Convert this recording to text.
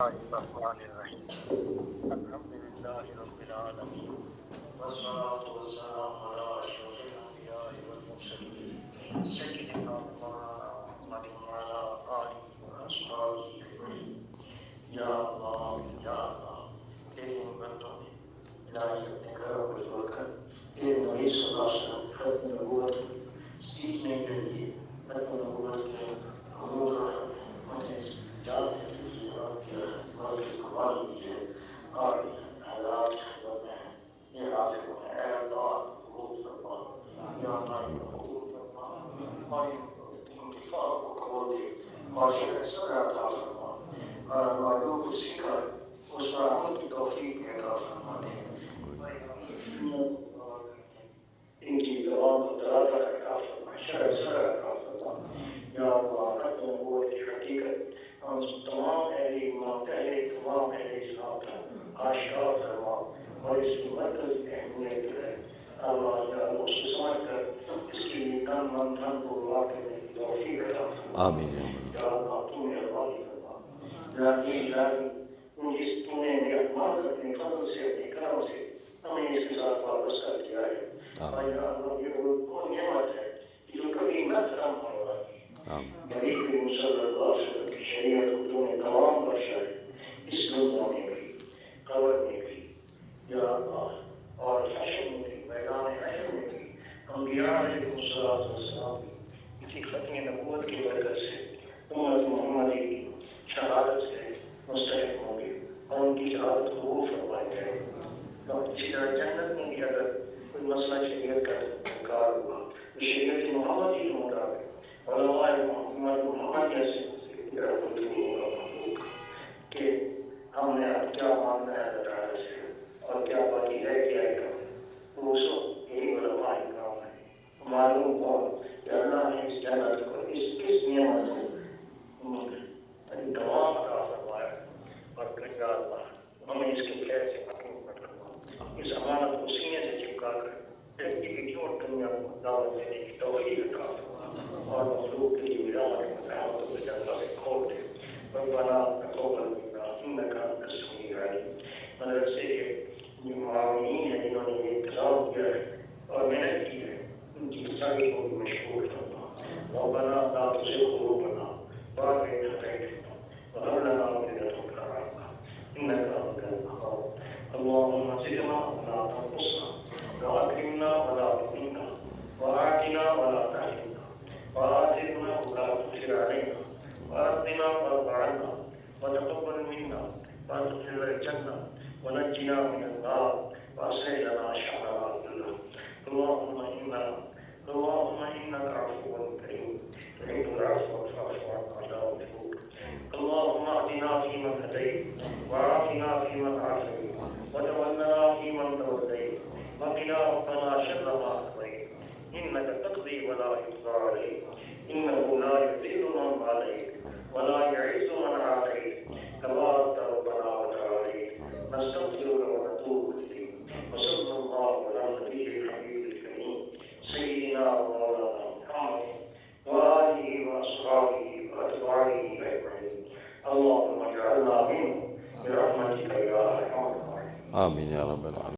الله الرحمن الرحيم الحمد لله رب العالمين والصلاة والسلام على أشرف الأنبياء والمرسلين سيدنا مولانا محمد وعلى آله وأصحابه أجمعين یا اللہ تیری بندوں نے الہی اپنے گھروں کو توڑ کر تیرے نبی صلی اللہ علیہ وسلم ختم نبوت سیکھنے کے لیے ختم نبوت کے حضور انہیں جاننے کے لیے اور بہت کی قربانی کی ہے اور حضرات کی خدمت میں یہ حاضر ہوئے اے اللہ قبول فرما یا اللہ قبول فرما اور ان دفاع کو کھول دے اور شہر صبر عطا فرما اور معلوم کو سیکھا اس پر عمل کی توفیق عطا فرما دے ان کی زبان کو درازہ عطا فرما شہر صبر عطا فرما یا اللہ ختم نبوت کی حقیقت ہم تمام اہل ایمان تمام اہل اسلام کا آشکار فرما اور اس کی مرکز اہمیت ہے اللہ تعالیٰ اس کو سمجھ کر اس کے لیے تن من دھن کو لا کرنے کی توفیق عطا فرما آمین یا اللہ تو مہربانی فرما جس تم نے اپنے فضل سے اپنے کرم سے ہمیں اس کے ساتھ وابستہ کیا ہے اور یا اللہ یہ وہ نعمت ہے جو کبھی نہ ختم ہوگا نبی کریم صلی اللہ علیہ وسلم کی شریعت کو تم نے تمام بخشا ہے اس دنیا میں بھی قبر میں بھی یا اللہ اور حشر میں بھی میدان حشر میں بھی انبیاء علیہ السلام اسی ختم نبوت کی برکت سے امت محمدی کی شہادت سے مستحق ہوں گے اور ان کی شہادت قبول فرمائی جائے اور اسی طرح جنت میں بھی اگر کوئی مسئلہ شریعت کا انکار ہوا تو شریعت محمد ہی مطابق علماء محمد جیسے کہ ہم نے اب کیا ماننا ہے اللہ تعالیٰ سے اور کیا باقی ہے کیا ہے تو اس وقت یہی علماء کام ہے معلوم ہو کہ اللہ نے اس جنت کو اس نعمت کو تمام عطا فرمایا اور پھر یا اللہ ہمیں اس کے خیر سے محروم مت کرنا اس امانت کو سینے سے چپکا کر زندگی کی چھوٹ دنیا کو دعوت دینے کی توفیق عطا فرما اور مخلوق کے لیے رحمت و جنت سے کھول دے ربنا تقبل منا انك انت السميع العليم مدرسے کے معاونین ہیں جنہوں نے یہ انتظام کیا ہے اور محنت کی ہے ان کی ساری کو بھی مشکور کرنا ربنا لا تزغ قلوبنا بعد إذ هديتنا وهب لنا من لدنك رحمة إنك أنت الوهاب اللهم زدنا ولا تنقصنا وأكرمنا ولا تهنا وآتنا ولا تحرمنا وآثرنا ولا تؤثر علينا وأرضنا وارض عنا وتقبل منا وادخلنا الجنة ونجنا من النار وأصلح لنا شأننا كله اللهم إنك عفو كريم تحب العفو فاعف عنا اللهم اهدنا فيمن هديت وعافنا فيمن عافيت وتولنا فيمن توليت وقنا ربنا شر ما قضيت انك تقضي ولا يقضى عليك انه لا يذل من عليك ولا يعز من عليك تبارك ربنا وتعالى نستغفرك ونتوب اليك وصلى الله على النبي الحبيب الكريم سيدنا ومولانا محمد وآله وأصحابه وأتباعه أجمعين اللهم اجعلنا منهم برحمتك يا أرحم الراحمين آمين يا رب العالمين.